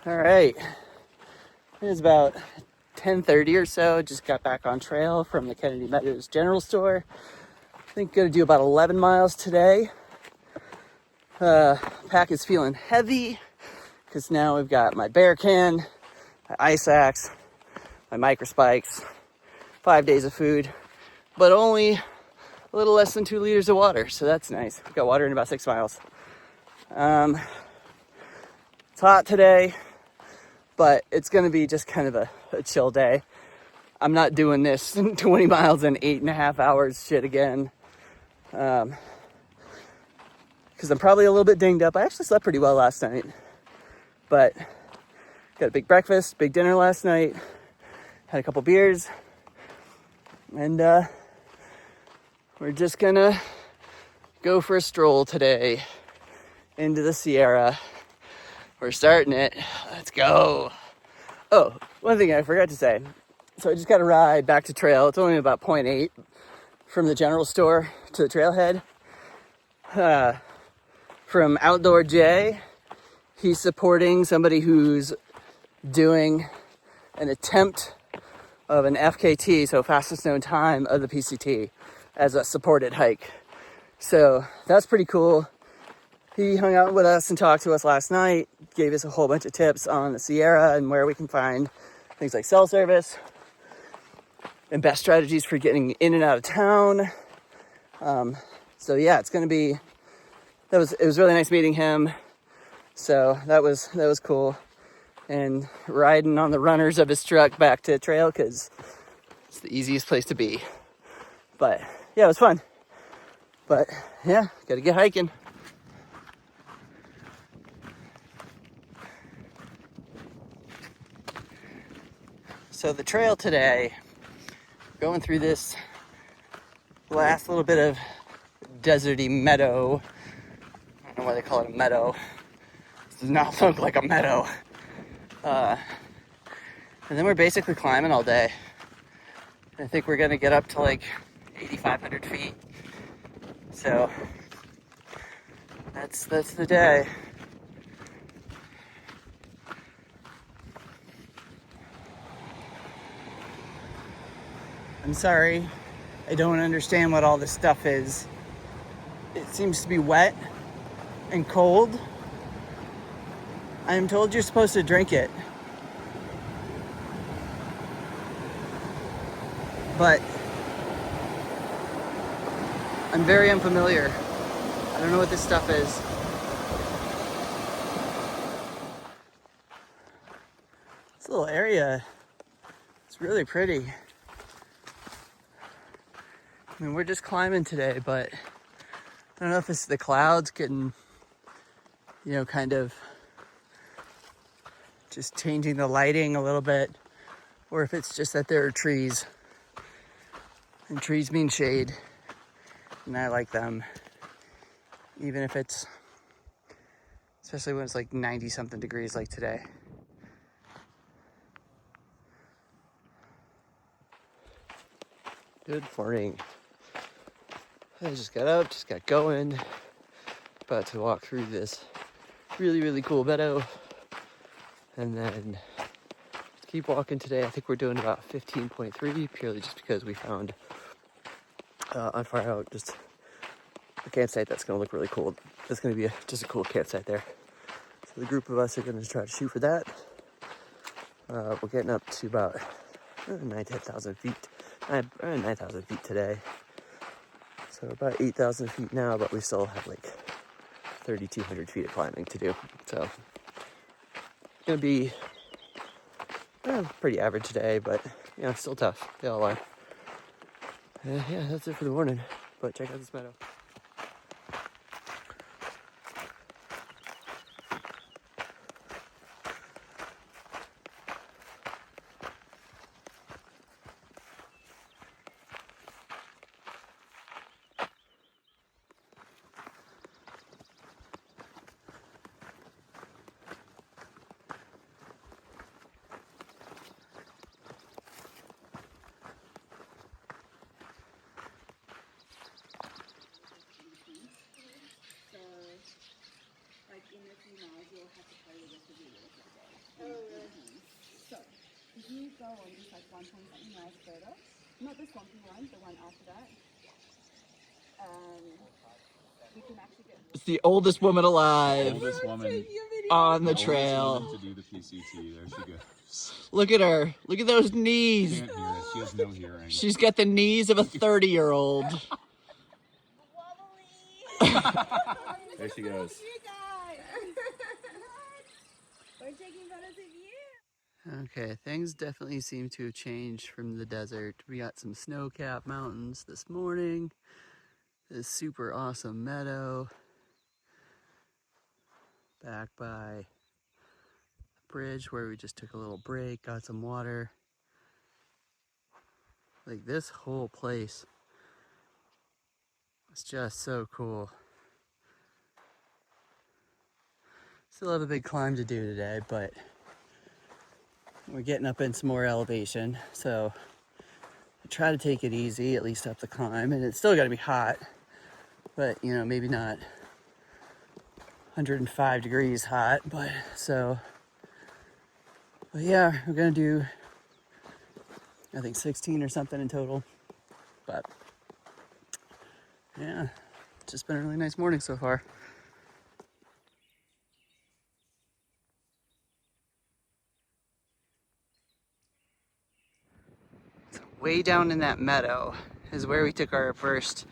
All right, it's about 10:30 or so. Just got back on trail from the Kennedy Meadows general store. I think gonna do about 11 miles today. Pack is feeling heavy because now we've got my bear can, my ice axe, my micro spikes, 5 days of food, but only a little less than 2 liters of water, so that's nice. We've got water in about 6 miles. It's hot today, but it's gonna be just kind of a chill day. I'm not doing this 20 miles in 8.5 hours shit again. Because I'm probably a little bit dinged up. I actually slept pretty well last night. But got a big breakfast, big dinner last night. Had a couple beers. And we're just gonna go for a stroll today into the Sierra. We're starting it. Let's go. Oh, one thing I forgot to say. So I just got a ride back to trail. It's only about 0.8 from the general store to the trailhead. From Outdoor J, he's supporting somebody who's doing an attempt of an FKT, so fastest known time of the PCT, as a supported hike. So that's pretty cool. He hung out with us and talked to us last night, gave us a whole bunch of tips on the Sierra and where we can find things like cell service and best strategies for getting in and out of town. So yeah, it's gonna be, it was really nice meeting him. So that was cool. And riding on the runners of his truck back to trail, because it's the easiest place to be. But yeah, it was fun. But yeah, gotta get hiking. So the trail today, going through this last little bit of deserty meadow. I don't know why they call it a meadow. This does not look like a meadow. And then we're basically climbing all day. I think we're gonna get up to like 8,500 feet. So that's the day. I'm sorry, I don't understand what all this stuff is. It seems to be wet and cold. I am told you're supposed to drink it. But I'm very unfamiliar. I don't know what this stuff is. This little area, it's really pretty. I mean, we're just climbing today, but I don't know if it's the clouds getting, kind of just changing the lighting a little bit, or if it's just that there are trees. And trees mean shade, and I like them. Even if it's, especially when it's like 90 something degrees like today. Good morning. I just got up, just got going. About to walk through this really, really cool meadow. And then keep walking today. I think we're doing about 15.3, purely just because we found on far out just a campsite that's going to look really cool. That's going to be just a cool campsite there. So the group of us are going to try to shoot for that. We're getting up to about 9,000 feet. 9,000 feet today. So about 8,000 feet now, but we still have like 3,200 feet of climbing to do. So it's going to be pretty average today, but still tough. They all are. Yeah, that's it for the morning. But check out this meadow. you go on this like 1 point something miles further, not the swampy one, the one after that, we can actually get. It's the oldest woman alive. Oldest woman on the oldest trail. woman to do the PCT. There she goes. Look at her. Look at those knees. Can't hear it. She has no hearing. She's got the knees of a 30-year-old. There she goes. We're taking photos of you. Okay, things definitely seem to have changed from the desert. We got some snow-capped mountains this morning. This super awesome meadow. Back by the bridge where we just took a little break, got some water. Like this whole place is just so cool. Still have a big climb to do today, but we're getting up in some more elevation, so I try to take it easy, at least up the climb, and it's still gotta be hot, but you know, maybe not 105 degrees hot, but yeah, we're gonna do, I think 16 or something in total, but yeah, it's just been a really nice morning so far. So way down in that meadow is where we took our first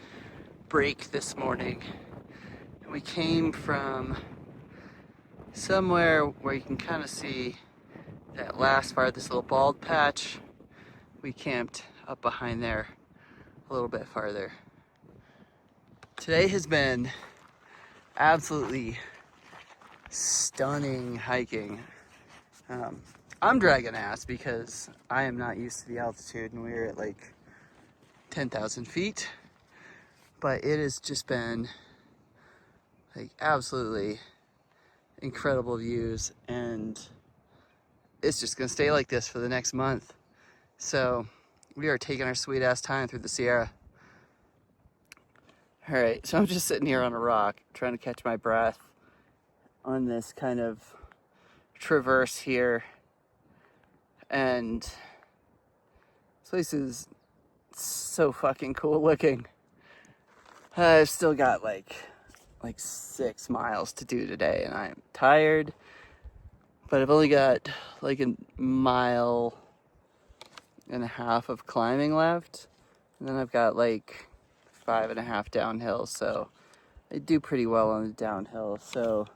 break this morning. We came from somewhere where you can kind of see that last part, this little bald patch. We camped up behind there a little bit farther. Today has been absolutely stunning hiking. I'm dragging ass because I am not used to the altitude, and we're at like 10,000 feet, but it has just been like absolutely incredible views, and it's just gonna stay like this for the next month. So we are taking our sweet ass time through the Sierra. All right, so I'm just sitting here on a rock trying to catch my breath on this kind of traverse here, and this place is so fucking cool looking. I've still got like 6 miles to do today, and I'm tired, but I've only got like a mile and a half of climbing left, and then I've got like 5.5 downhill, so I do pretty well on the downhill. So,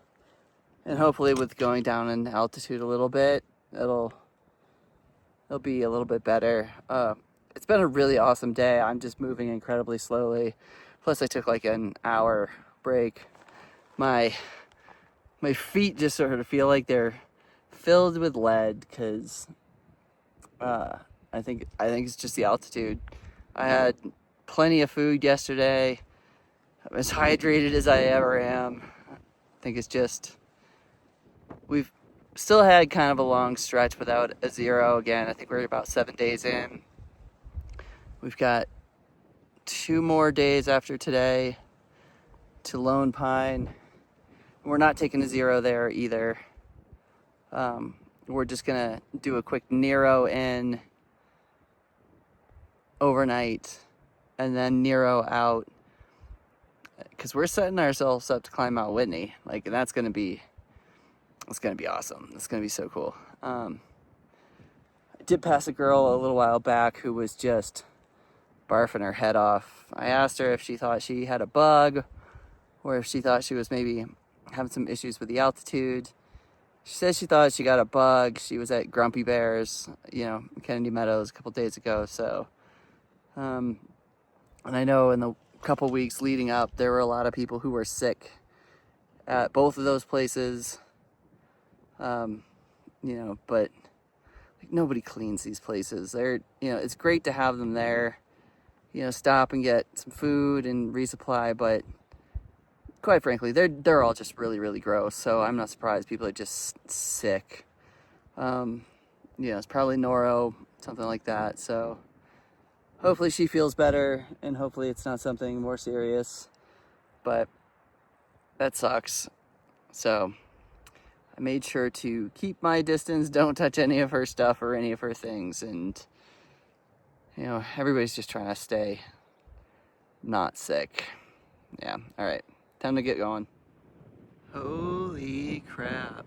and hopefully with going down in altitude a little bit, it'll be a little bit better. It's been a really awesome day. I'm just moving incredibly slowly. Plus I took like an hour break. My feet just sort of feel like they're filled with lead because I think it's just the altitude. I had plenty of food yesterday. I'm as hydrated as I ever am. I think it's just, we've still had kind of a long stretch without a zero again. I think we're about 7 days in. We've got 2 more days after today to Lone Pine. We're not taking a zero there either. We're just gonna do a quick Nero in overnight and then Nero out, because we're setting ourselves up to climb Mount Whitney. Like, and it's gonna be awesome. It's gonna be so cool. I did pass a girl a little while back who was just barfing her head off. I asked her if she thought she had a bug or if she thought she was maybe having some issues with the altitude. She said she thought she got a bug. She was at Grumpy Bears, Kennedy Meadows a couple days ago. So, and I know in the couple weeks leading up, there were a lot of people who were sick at both of those places. But like, nobody cleans these places. They're, it's great to have them there, stop and get some food and resupply, but quite frankly, they're all just really, really gross. So I'm not surprised people are just sick. It's probably noro, something like that. So hopefully she feels better, and hopefully it's not something more serious, but that sucks. So I made sure to keep my distance, don't touch any of her stuff or any of her things. And, you know, everybody's just trying to stay not sick. Yeah, all right, time to get going. Holy crap.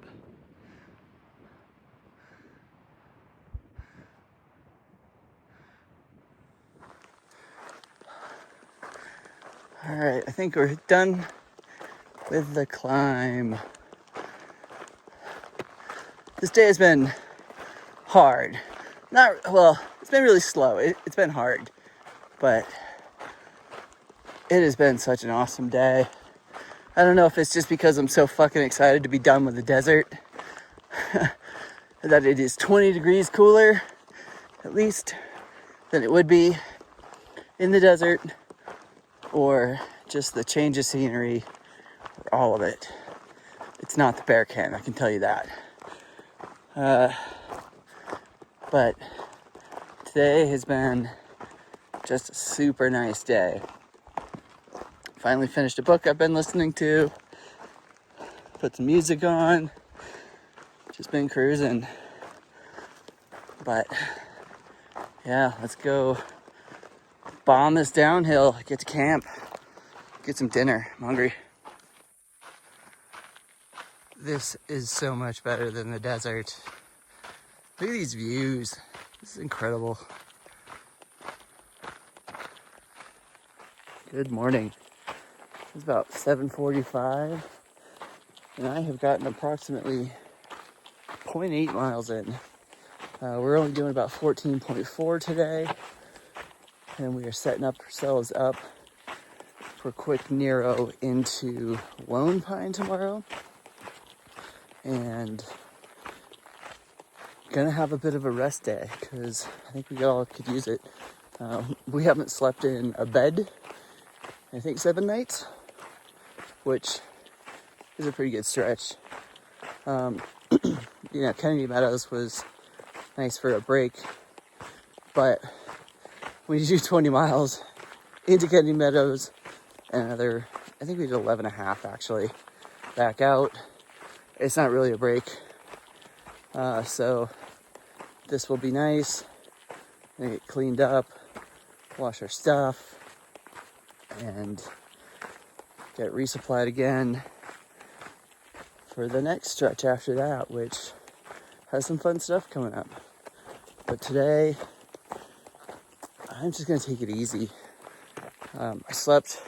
All right, I think we're done with the climb. This day has been hard. It's been really slow. It's been hard, but it has been such an awesome day. I don't know if it's just because I'm so fucking excited to be done with the desert that it is 20 degrees cooler, at least, than it would be in the desert, or just the change of scenery, or all of it. It's not the bear can, I can tell you that. But today has been just a super nice day. Finally finished a book I've been listening to, put some music on, just been cruising. But yeah, let's go bomb this downhill, get to camp, get some dinner. I'm hungry. This is so much better than the desert. Look at these views. This is incredible. Good morning. It's about 7:45 and I have gotten approximately 0.8 miles in. We're only doing about 14.4 today, and we are setting ourselves up for a quick Nero into Lone Pine tomorrow, and gonna have a bit of a rest day because I think we all could use it. We haven't slept in a bed, I think 7 nights, which is a pretty good stretch. Kennedy Meadows was nice for a break, but when you do 20 miles into Kennedy Meadows and another, I think we did 11 and a half actually, back out, it's not really a break. So this will be nice. Gonna get cleaned up, wash our stuff, and get resupplied again for the next stretch after that, which has some fun stuff coming up. But today, I'm just gonna take it easy. I slept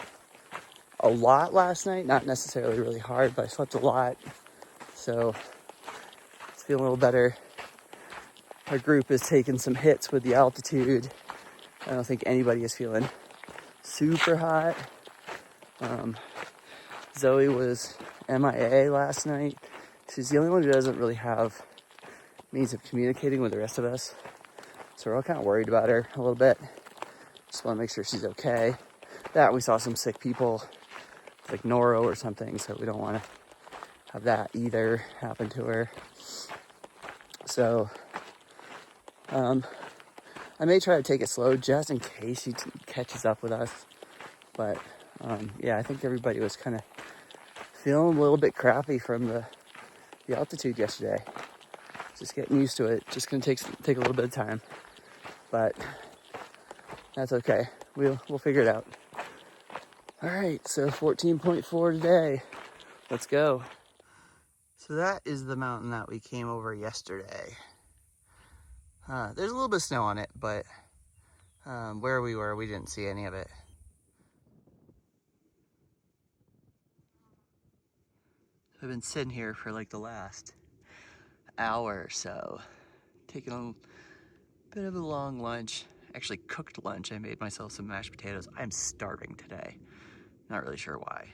a lot last night, not necessarily really hard, but I slept a lot. So it's feeling a little better. Our group is taking some hits with the altitude. I don't think anybody is feeling super hot. Zoe was MIA last night. She's the only one who doesn't really have means of communicating with the rest of us. So we're all kind of worried about her a little bit. Just want to make sure she's okay. We saw some sick people, like noro or something, so we don't want to have that either happen to her. So I may try to take it slow just in case she catches up with us. But I think everybody was kind of feeling a little bit crappy from the altitude yesterday. Just getting used to it. Just gonna take a little bit of time, but that's okay. We'll figure it out. All right, so 14.4 today. Let's go. So that is the mountain that we came over yesterday. There's a little bit of snow on it, but where we were, we didn't see any of it. I've been sitting here for like the last hour or so, taking a bit of a long lunch. Actually cooked lunch. I made myself some mashed potatoes. I'm starving today. Not really sure why.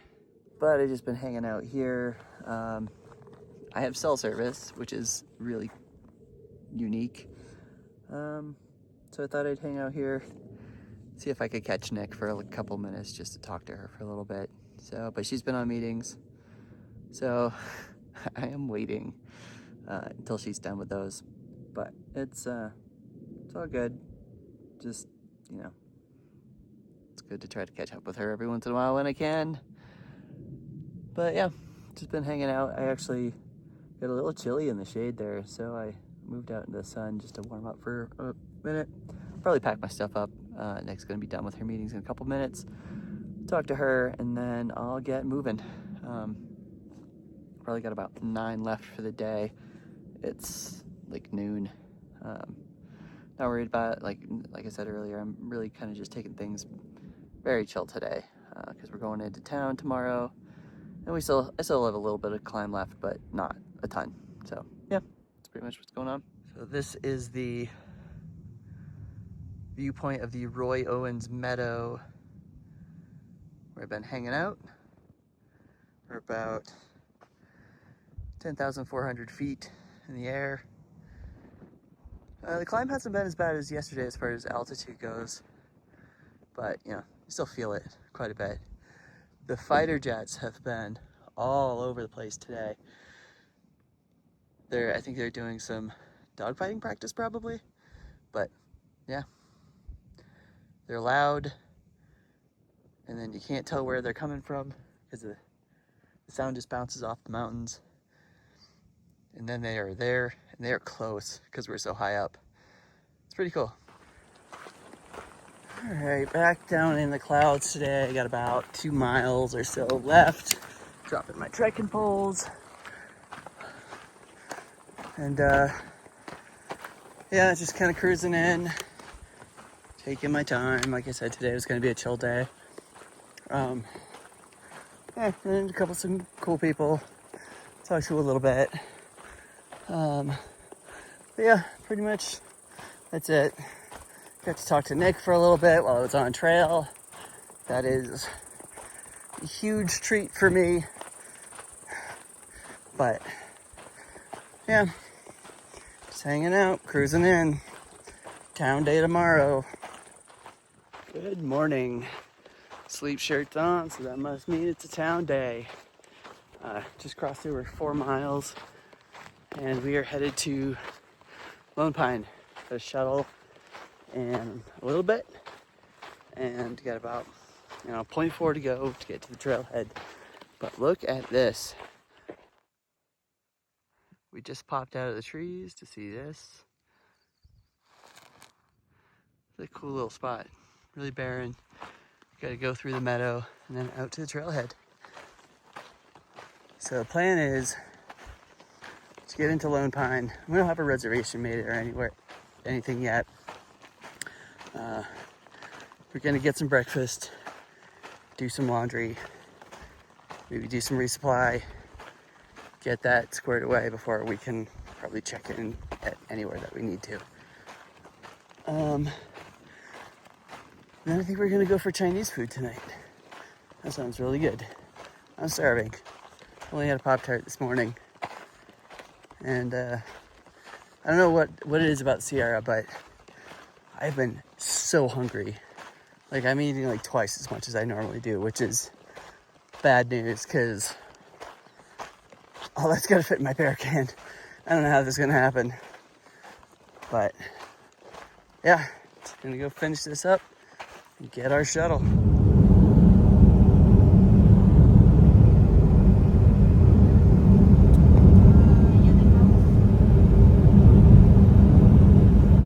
But I've just been hanging out here. I have cell service, which is really unique. So I thought I'd hang out here, see if I could catch Nick for a couple minutes just to talk to her for a little bit. But she's been on meetings. So I am waiting until she's done with those. But it's all good. Just, it's good to try to catch up with her every once in a while when I can. But yeah, just been hanging out. I actually Got a little chilly in the shade there, so I moved out into the sun just to warm up for a minute. Probably pack my stuff up. Nick's gonna be done with her meetings in a couple minutes. Talk to her, and then I'll get moving. Probably got about 9 left for the day. It's like noon. Not worried about it. Like I said earlier, I'm really kind of just taking things very chill today because we're going into town tomorrow, and I still have a little bit of climb left, but not a ton. So yeah, that's pretty much what's going on. So this is the viewpoint of the Roy Owens Meadow where I've been hanging out. We're about 10,400 feet in the air. The climb hasn't been as bad as yesterday as far as altitude goes, but you know, you still feel it quite a bit. The fighter jets have been all over the place today. I think they're doing some dogfighting practice probably, but yeah, they're loud, and then you can't tell where they're coming from because the sound just bounces off the mountains. And then they are there, and they are close because we're so high up. It's pretty cool. All right, back down in the clouds today. I got about 2 miles or so left. Dropping my trekking poles. And yeah, just kind of cruising in. Taking my time. Like I said, today was going to be a chill day. Yeah, and some cool people. Talked to a little bit. But yeah, pretty much that's it. Got to talk to Nick for a little bit while I was on trail. That is a huge treat for me. But yeah, just hanging out, cruising in. Town day tomorrow. Good morning. Sleep shirt's on, so that must mean it's a town day. Just crossed over 4 miles, and we are headed to Lone Pine for a shuttle and a little bit, and got about 0.4 to go to get to the trailhead. But look at this. We just popped out of the trees to see this. It's a cool little spot. Really barren. Got to go through the meadow and then out to the trailhead. So the plan is to get into Lone Pine. We don't have a reservation made or anything yet. We're gonna get some breakfast, do some laundry, maybe do some resupply, get that squared away before we can probably check in at anywhere that we need to. Then I think we're gonna go for Chinese food tonight. That sounds really good. I'm starving. Only had a Pop-Tart this morning. And I don't know what it is about Sierra, but I've been so hungry. Like, I'm eating like twice as much as I normally do, which is bad news because all that's gotta fit in my bear can. I don't know how this is gonna happen. But yeah, just gonna go finish this up and get our shuttle.